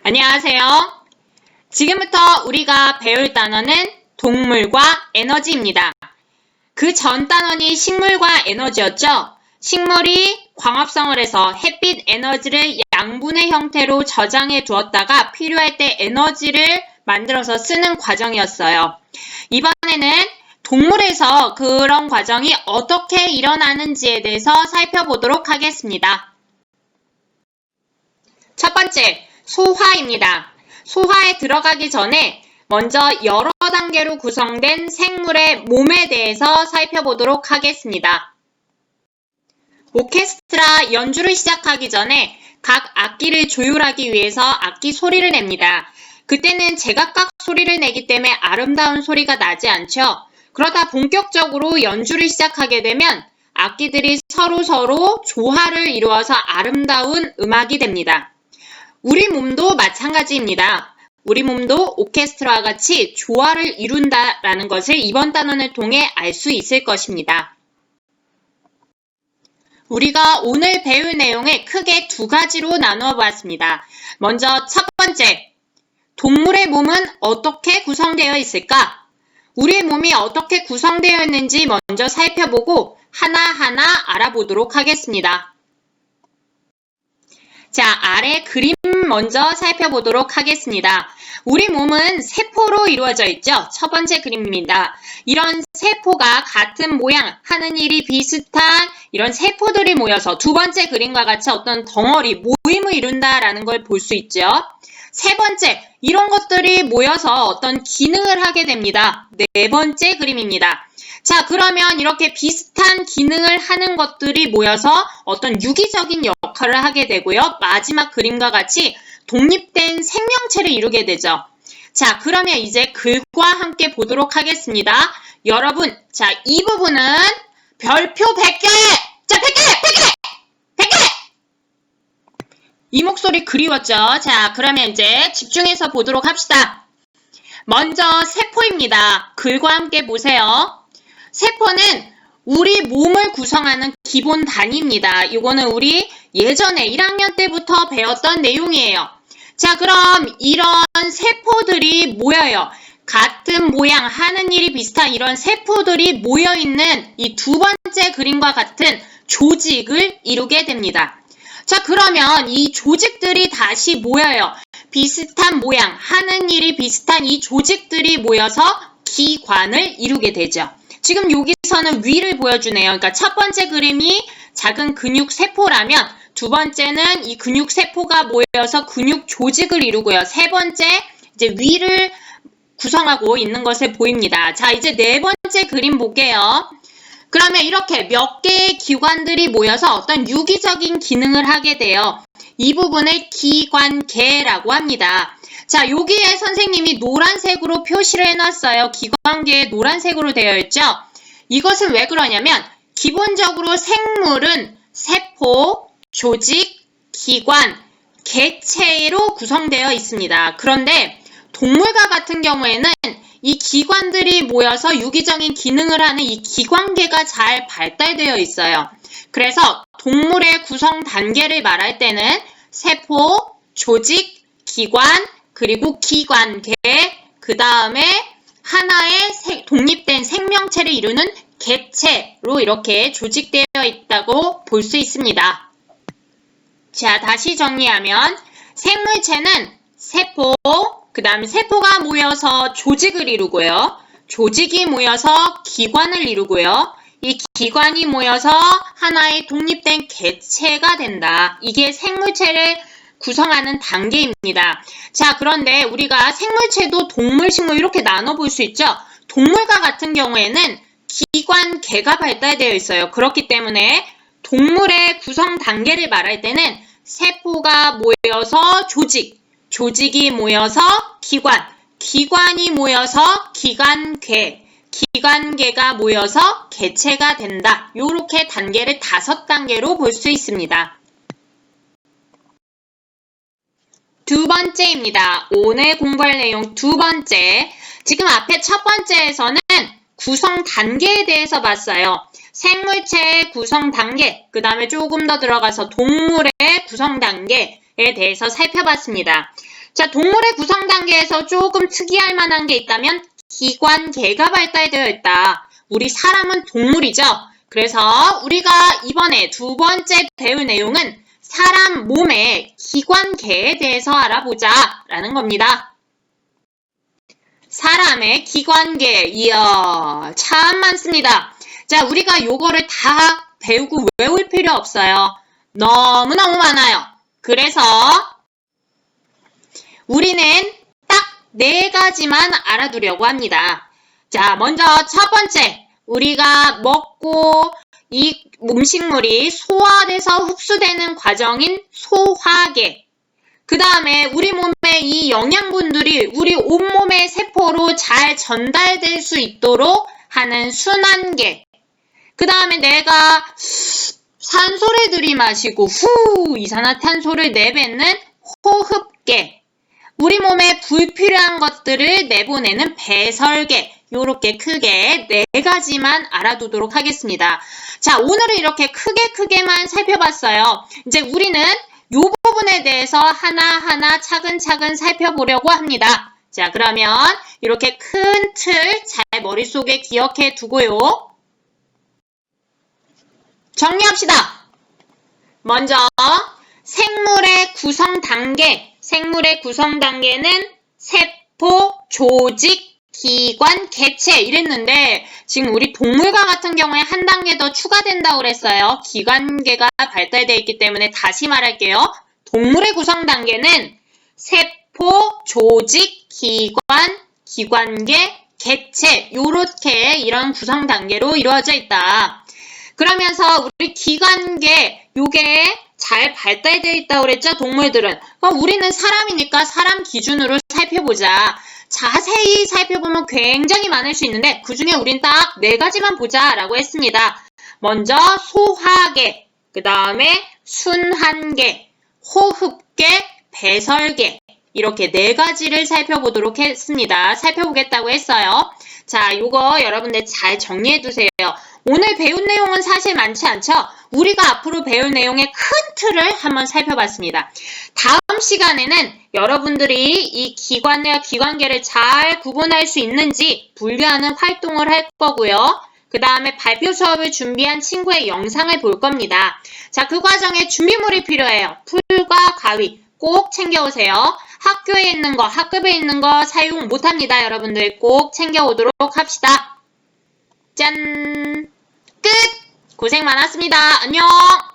안녕하세요. 지금부터 우리가 배울 단어는 동물과 에너지입니다. 그 전 단원이 식물과 에너지였죠. 식물이 광합성을 해서 햇빛 에너지를 양분의 형태로 저장해 두었다가 필요할 때 에너지를 만들어서 쓰는 과정이었어요. 이번에는 동물에서 그런 과정이 어떻게 일어나는지에 대해서 살펴보도록 하겠습니다. 첫 번째, 소화입니다. 소화에 들어가기 전에 먼저 여러 단계로 구성된 생물의 몸에 대해서 살펴보도록 하겠습니다. 오케스트라 연주를 시작하기 전에 각 악기를 조율하기 위해서 악기 소리를 냅니다. 그때는 제각각 소리를 내기 때문에 아름다운 소리가 나지 않죠. 그러다 본격적으로 연주를 시작하게 되면 악기들이 서로 조화를 이루어서 아름다운 음악이 됩니다. 우리 몸도 마찬가지입니다. 우리 몸도 오케스트라와 같이 조화를 이룬다라는 것을 이번 단원을 통해 알 수 있을 것입니다. 우리가 오늘 배울 내용을 크게 두 가지로 나누어 보았습니다. 먼저 첫 번째, 동물의 몸은 어떻게 구성되어 있을까? 우리의 몸이 어떻게 구성되어 있는지 먼저 살펴보고 하나하나 알아보도록 하겠습니다. 자, 아래 그림 먼저 살펴보도록 하겠습니다. 우리 몸은 세포로 이루어져 있죠. 첫 번째 그림입니다. 이런 세포가 같은 모양, 하는 일이 비슷한 이런 세포들이 모여서 두 번째 그림과 같이 어떤 덩어리, 모임을 이룬다라는 걸 볼 수 있죠. 세 번째, 이런 것들이 모여서 어떤 기능을 하게 됩니다. 네 번째 그림입니다. 자, 그러면 이렇게 비슷한 기능을 하는 것들이 모여서 어떤 유기적인 역할을 하게 되고요. 마지막 그림과 같이 독립된 생명체를 이루게 되죠. 자, 그러면 이제 글과 함께 보도록 하겠습니다. 여러분, 자, 이 부분은 별표 100개! 자, 100개! 이 목소리 그리웠죠? 자, 그러면 이제 집중해서 보도록 합시다. 먼저 세포입니다. 글과 함께 보세요. 세포는 우리 몸을 구성하는 기본 단위입니다. 이거는 우리 예전에 1학년 때부터 배웠던 내용이에요. 자, 그럼 이런 세포들이 모여요. 같은 모양, 하는 일이 비슷한 이런 세포들이 모여있는 이 두 번째 그림과 같은 조직을 이루게 됩니다. 자, 그러면 이 조직들이 다시 모여요. 비슷한 모양, 하는 일이 비슷한 이 조직들이 모여서 기관을 이루게 되죠. 지금 여기서는 위를 보여주네요. 그러니까 첫 번째 그림이 작은 근육 세포라면 두 번째는 이 근육 세포가 모여서 근육 조직을 이루고요. 세 번째 이제 위를 구성하고 있는 것을 보입니다. 자, 이제 네 번째 그림 볼게요. 그러면 이렇게 몇 개의 기관들이 모여서 어떤 유기적인 기능을 하게 돼요. 이 부분을 기관계라고 합니다. 자, 여기에 선생님이 노란색으로 표시를 해놨어요. 기관계에 노란색으로 되어 있죠. 이것은 왜 그러냐면 기본적으로 생물은 세포, 조직, 기관, 개체로 구성되어 있습니다. 그런데 동물과 같은 경우에는 이 기관들이 모여서 유기적인 기능을 하는 이 기관계가 잘 발달되어 있어요. 그래서 동물의 구성 단계를 말할 때는 세포, 조직, 기관, 그리고 기관계, 그 다음에 하나의 독립된 생명체를 이루는 개체로 이렇게 조직되어 있다고 볼 수 있습니다. 자, 다시 정리하면 생물체는 세포, 그 다음에 세포가 모여서 조직을 이루고요. 조직이 모여서 기관을 이루고요. 이 기관이 모여서 하나의 독립된 개체가 된다. 이게 생물체를 구성하는 단계입니다. 자, 그런데 우리가 생물체도 동물, 식물 이렇게 나눠볼 수 있죠. 동물과 같은 경우에는 기관계가 발달되어 있어요. 그렇기 때문에 동물의 구성 단계를 말할 때는 세포가 모여서 조직, 조직이 모여서 기관, 기관이 모여서 기관계, 기관계가 모여서 개체가 된다. 이렇게 단계를 5단계로 볼 수 있습니다. 두 번째입니다. 오늘 공부할 내용 두 번째. 지금 앞에 첫 번째에서는 구성 단계에 대해서 봤어요. 생물체의 구성 단계, 그 다음에 조금 더 들어가서 동물의 구성 단계에 대해서 살펴봤습니다. 자, 동물의 구성 단계에서 조금 특이할 만한 게 있다면 기관계가 발달되어 있다. 우리 사람은 동물이죠. 그래서 우리가 이번에 두 번째 배울 내용은 사람 몸의 기관계에 대해서 알아보자 라는 겁니다. 사람의 기관계, 이야, 참 많습니다. 자, 우리가 요거를 다 배우고 외울 필요 없어요. 너무너무 많아요. 그래서 우리는 딱 4가지만 알아두려고 합니다. 자, 먼저 첫 번째, 우리가 먹고 이 음식물이 소화돼서 흡수되는 과정인 소화계. 그 다음에 우리 몸에 이 영양분들이 우리 온몸의 세포로 잘 전달될 수 있도록 하는 순환계. 그 다음에 내가 산소를 들이마시고 후 이산화탄소를 내뱉는 호흡계. 우리 몸에 불필요한 것들을 내보내는 배설계. 요렇게 크게 4가지만 알아두도록 하겠습니다. 자, 오늘은 이렇게 크게만 살펴봤어요. 이제 우리는 요 부분에 대해서 하나하나 차근차근 살펴보려고 합니다. 자, 그러면 이렇게 큰 틀 잘 머릿속에 기억해 두고요. 정리합시다. 먼저 생물의 구성 단계. 생물의 구성 단계는 세포, 조직, 기관, 개체 이랬는데 지금 우리 동물과 같은 경우에 한 단계 더 추가된다고 그랬어요. 기관계가 발달되어 있기 때문에 다시 말할게요. 동물의 구성 단계는 세포, 조직, 기관, 기관계, 개체 요렇게 이런 구성 단계로 이루어져 있다. 그러면서 우리 기관계 요게 잘 발달되어 있다고 그랬죠? 동물들은. 우리는 사람이니까 사람 기준으로 살펴보자. 자세히 살펴보면 굉장히 많을 수 있는데 그 중에 우린 딱 4가지만 보자 라고 했습니다. 먼저 소화계, 그 다음에 순환계, 호흡계, 배설계 이렇게 4가지를 살펴보도록 했습니다. 살펴보겠다고 했어요. 자, 요거 여러분들 잘 정리해두세요. 오늘 배운 내용은 사실 많지 않죠? 우리가 앞으로 배울 내용의 큰 틀을 한번 살펴봤습니다. 다음 시간에는 여러분들이 이 기관과 기관계를 잘 구분할 수 있는지 분류하는 활동을 할 거고요. 그 다음에 발표 수업을 준비한 친구의 영상을 볼 겁니다. 자, 그 과정에 준비물이 필요해요. 풀과 가위 꼭 챙겨오세요. 학교에 있는 거, 학급에 있는 거 사용 못합니다. 여러분들 꼭 챙겨오도록 합시다. 짠! 끝! 고생 많았습니다. 안녕!